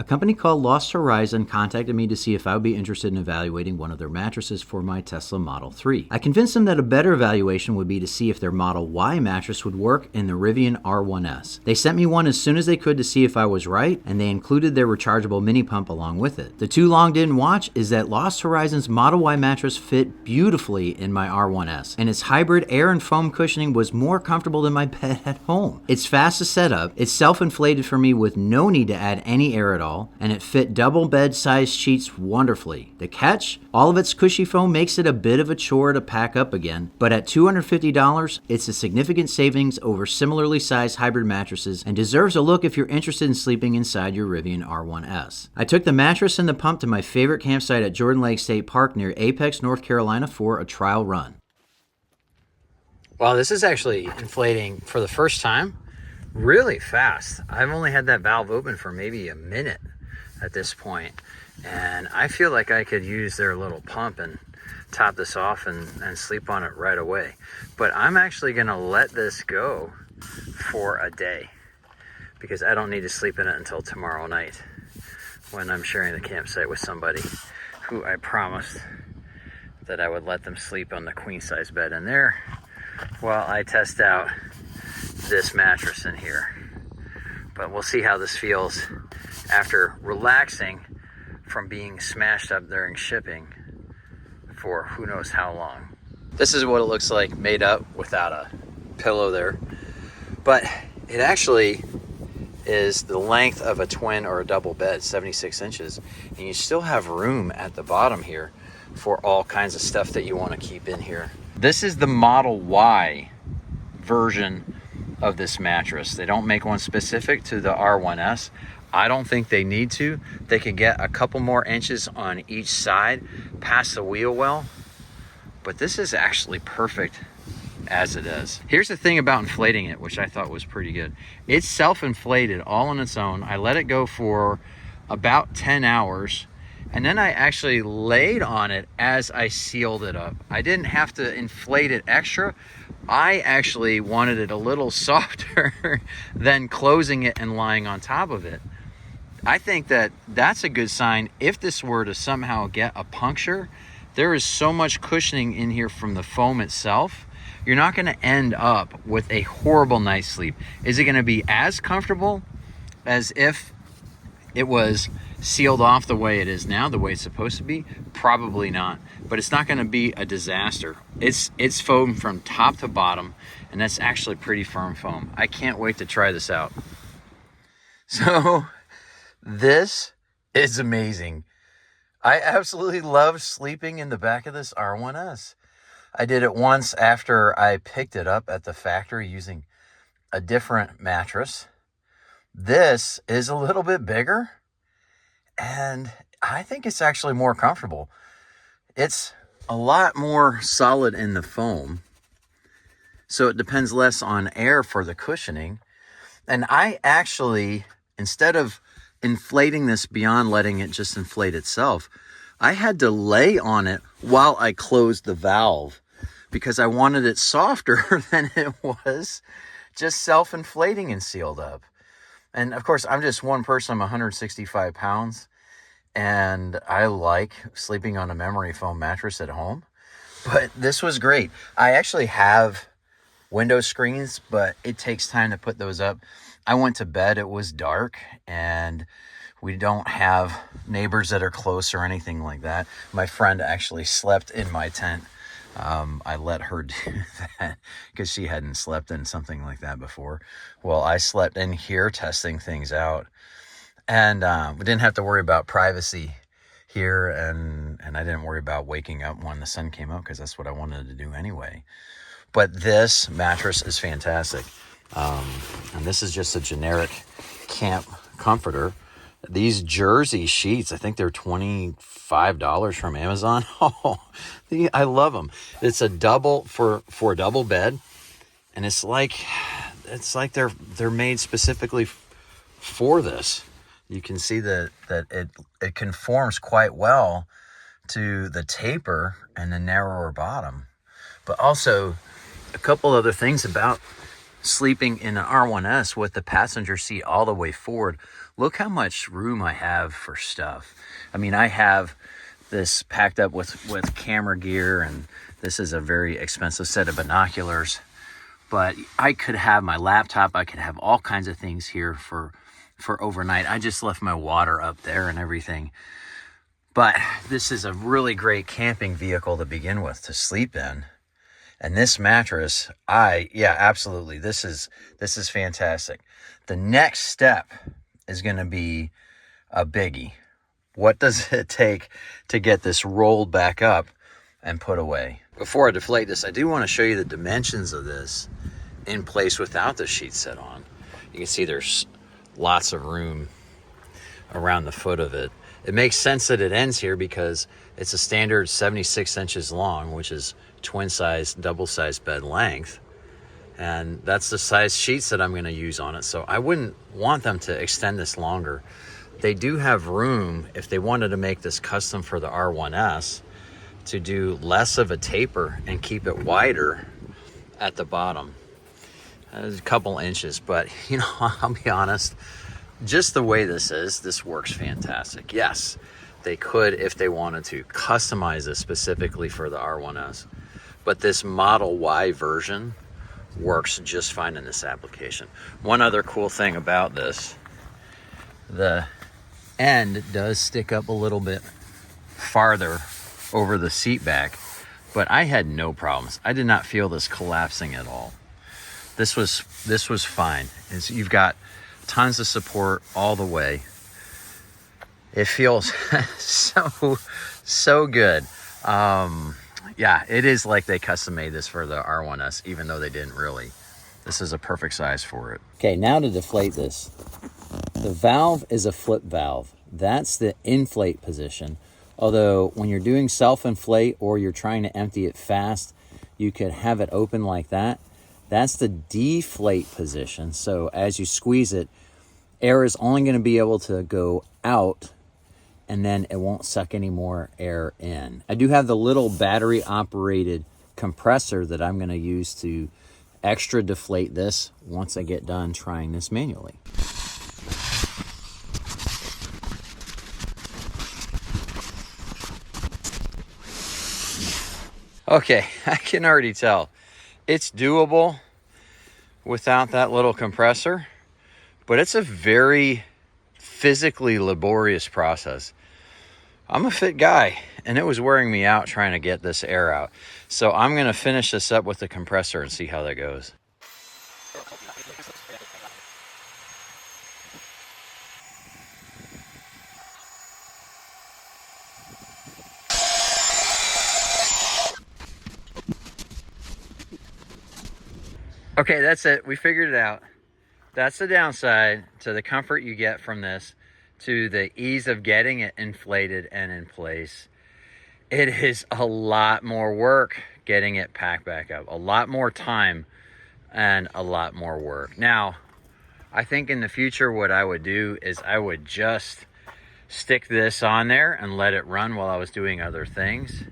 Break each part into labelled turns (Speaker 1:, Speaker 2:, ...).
Speaker 1: A company called Lost Horizon contacted me to see if I would be interested in evaluating one of their mattresses for my Tesla Model 3. I convinced them that a better evaluation would be to see if their Model Y mattress would work in the Rivian R1S. They sent me one as soon as they could to see if I was right, and they included their rechargeable mini pump along with it. The too long didn't watch is that Lost Horizon's Model Y mattress fit beautifully in my R1S, and its hybrid air and foam cushioning was more comfortable than my bed at home. It's fast to set up, it's self-inflated for me with no need to add any air at all, and it fit double bed-sized sheets wonderfully. The catch? All of its cushy foam makes it a bit of a chore to pack up again, but at $250, it's a significant savings over similarly sized hybrid mattresses and deserves a look if you're interested in sleeping inside your Rivian R1S. I took the mattress and the pump to my favorite campsite at Jordan Lake State Park near Apex, North Carolina for a trial run. Wow, this is actually inflating for the first time really fast. I've only had that valve open for maybe a minute at this point, and I feel like I could use their little pump and top this off and sleep on it right away. But I'm actually gonna let this go for a day because I don't need to sleep in it until tomorrow night when I'm sharing the campsite with somebody who I promised that I would let them sleep on the queen size bed in there while I test out this mattress in here. But we'll see how this feels after relaxing from being smashed up during shipping for who knows how long. This is what it looks like made up without a pillow there. But it actually is the length of a twin or a double bed, 76 inches. And you still have room at the bottom here for all kinds of stuff that you want to keep in here. This is the Model Y version of this mattress. They don't make one specific to the R1S. I don't think they need to. They could get a couple more inches on each side past the wheel well, but this is actually perfect as it is. Here's the thing about inflating it, which I thought was pretty good. It's self-inflated all on its own. I let it go for about 10 hours, and then I actually laid on it as I sealed it up. I didn't have to inflate it extra. I actually wanted it a little softer than closing it and lying on top of it. I think that that's a good sign. If this were to somehow get a puncture, there is so much cushioning in here from the foam itself. You're not going to end up with a horrible night's sleep. Is it going to be as comfortable as if it was sealed off the way it is now, the way it's supposed to be? Probably not, but it's not going to be a disaster. It's foam from top to bottom, and that's actually pretty firm foam. I can't wait to try this out. So this is amazing. I absolutely love sleeping in the back of this R1S. I did it once after I picked it up at the factory using a different mattress. This is a little bit bigger, and I think it's actually more comfortable. It's a lot more solid in the foam, so it depends less on air for the cushioning. And I actually, instead of inflating this beyond letting it just inflate itself, I had to lay on it while I closed the valve because I wanted it softer than it was just self-inflating and sealed up. And of course, I'm just one person. I'm 165 pounds, and I like sleeping on a memory foam mattress at home. But this was great. I actually have window screens, but it takes time to put those up. I went to bed, it was dark, and we don't have neighbors that are close or anything like that. My friend actually slept in my tent. I let her do that because she hadn't slept in something like that before. Well, I slept in here testing things out, and we didn't have to worry about privacy here, and I didn't worry about waking up when the sun came up because that's what I wanted to do anyway. But this mattress is fantastic. And this is just a generic camp comforter. These jersey sheets, I think they're $25 from Amazon. Oh, I love them. It's a double for a double bed, and it's like they're made specifically for this. You can see that it conforms quite well to the taper and the narrower bottom. But also a couple other things about sleeping in an R1S with the passenger seat all the way forward. look how much room I have for stuff. I mean, I have this packed up with camera gear, and this is a very expensive set of binoculars. But I could have my laptop, I could have all kinds of things here for overnight. I just left my water up there and everything. But this is a really great camping vehicle to begin with, to sleep in. And this mattress, yeah, absolutely. This is fantastic. The next step is going to be a biggie. What does it take to get this rolled back up and put away? Before I deflate this, I do want to show you the dimensions of this in place without the sheet set on. You can see there's lots of room around the foot of it. It makes sense that it ends here because it's a standard 76 inches long, which is twin size, double size bed length. And that's the size sheets that I'm going to use on it. So I wouldn't want them to extend this longer. They do have room, if they wanted to make this custom for the R1S, to do less of a taper and keep it wider at the bottom. There's a couple inches, but you know, I'll be honest, just the way this works fantastic. Yes, they could, if they wanted to, customize this specifically for the R1S, but this Model Y version works just fine in this application. One other cool thing about this, the end does stick up a little bit farther over the seat back, but I had no problems. I did not feel this collapsing at all. This was fine. You've got tons of support all the way. It feels so good. Yeah, it is like they custom made this for the R1S, even though they didn't really. This is a perfect size for it. Okay, now to deflate this. The valve is a flip valve. That's the inflate position. Although when you're doing self-inflate or you're trying to empty it fast, you could have it open like that. That's the deflate position. So as you squeeze it, air is only going to be able to go out, and then it won't suck any more air in. I do have the little battery operated compressor that I'm going to use to extra deflate this once I get done trying this manually. Okay, I can already tell it's doable without that little compressor, but it's a very physically laborious process. I'm a fit guy, and it was wearing me out trying to get this air out. So I'm going to finish this up with the compressor and see how that goes. Okay, that's it. We figured it out. That's the downside to the comfort you get from this, to the ease of getting it inflated and in place. It is a lot more work getting it packed back up, a lot more time and a lot more work. Now, I think in the future what I would do is I would just stick this on there and let it run while I was doing other things.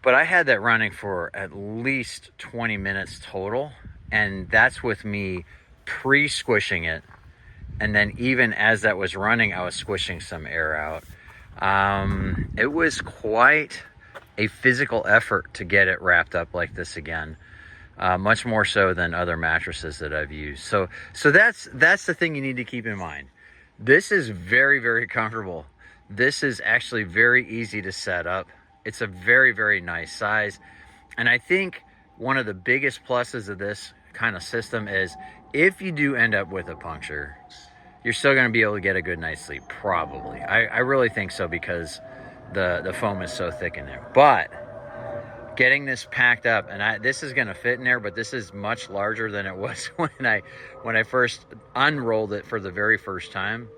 Speaker 1: But I had that running for at least 20 minutes total, and that's with me pre-squishing it. And then even as that was running, I was squishing some air out. It was quite a physical effort to get it wrapped up like this again, much more so than other mattresses that I've used. So that's the thing you need to keep in mind. This is very, very comfortable. This is actually very easy to set up. It's a very, very nice size. And I think one of the biggest pluses of this kind of system is if you do end up with a puncture, you're still going to be able to get a good night's sleep, probably. I really think so, because the foam is so thick in there. But getting this packed up, and this is going to fit in there, but this is much larger than it was when I first unrolled it for the very first time.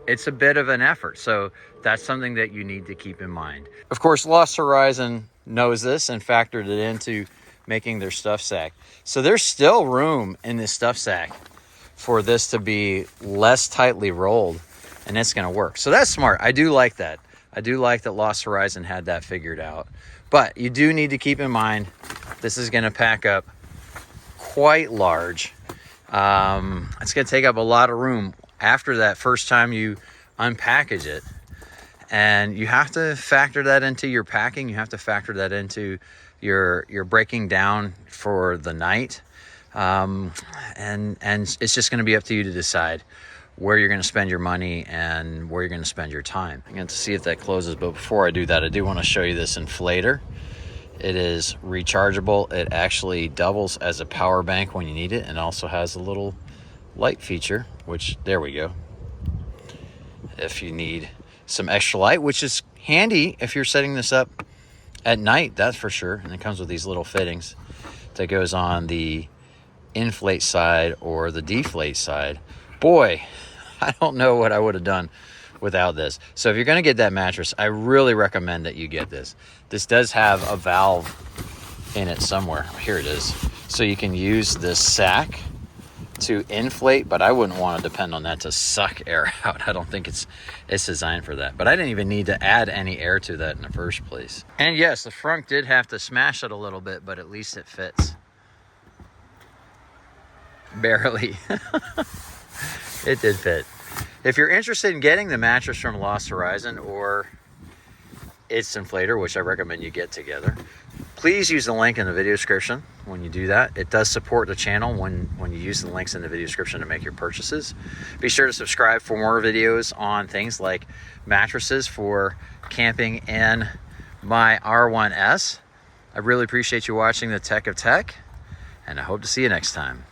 Speaker 1: It's a bit of an effort, so that's something that you need to keep in mind. Of course, Lost Horizon knows this and factored it into making their stuff sack. So there's still room in this stuff sack for this to be less tightly rolled, and it's going to work. So that's smart. I do like that. I do like that Lost Horizon had that figured out. But you do need to keep in mind, this is going to pack up quite large. It's going to take up a lot of room after that first time you unpackage it. And you have to factor that into your packing. You have to factor that into your breaking down for the night. And it's just going to be up to you to decide where you're going to spend your money and where you're going to spend your time. I'm going to see if that closes, but before I do that, I do want to show you this inflator. It is rechargeable. It actually doubles as a power bank when you need it, and also has a little light feature, which, there we go. If you need some extra light, which is handy if you're setting this up at night, that's for sure. And it comes with these little fittings that goes on the inflate side or the deflate side. Boy, I don't know what I would have done without this. So if you're going to get that mattress, I really recommend that you get this. This does have a valve in it somewhere. Here it is. So you can use this sack to inflate, but I wouldn't want to depend on that to suck air out. I don't think it's designed for that. But I didn't even need to add any air to that in the first place. And yes, the front did have to smash it a little bit, but at least it fits. Barely. It did fit. If you're interested in getting the mattress from Lost Horizon or its inflator, which I recommend you get together, please use the link in the video description when you do that. It does support the channel when you use the links in the video description to make your purchases. Be sure to subscribe for more videos on things like mattresses for camping and my R1S. I really appreciate you watching the Tech of Tech, and I hope to see you next time.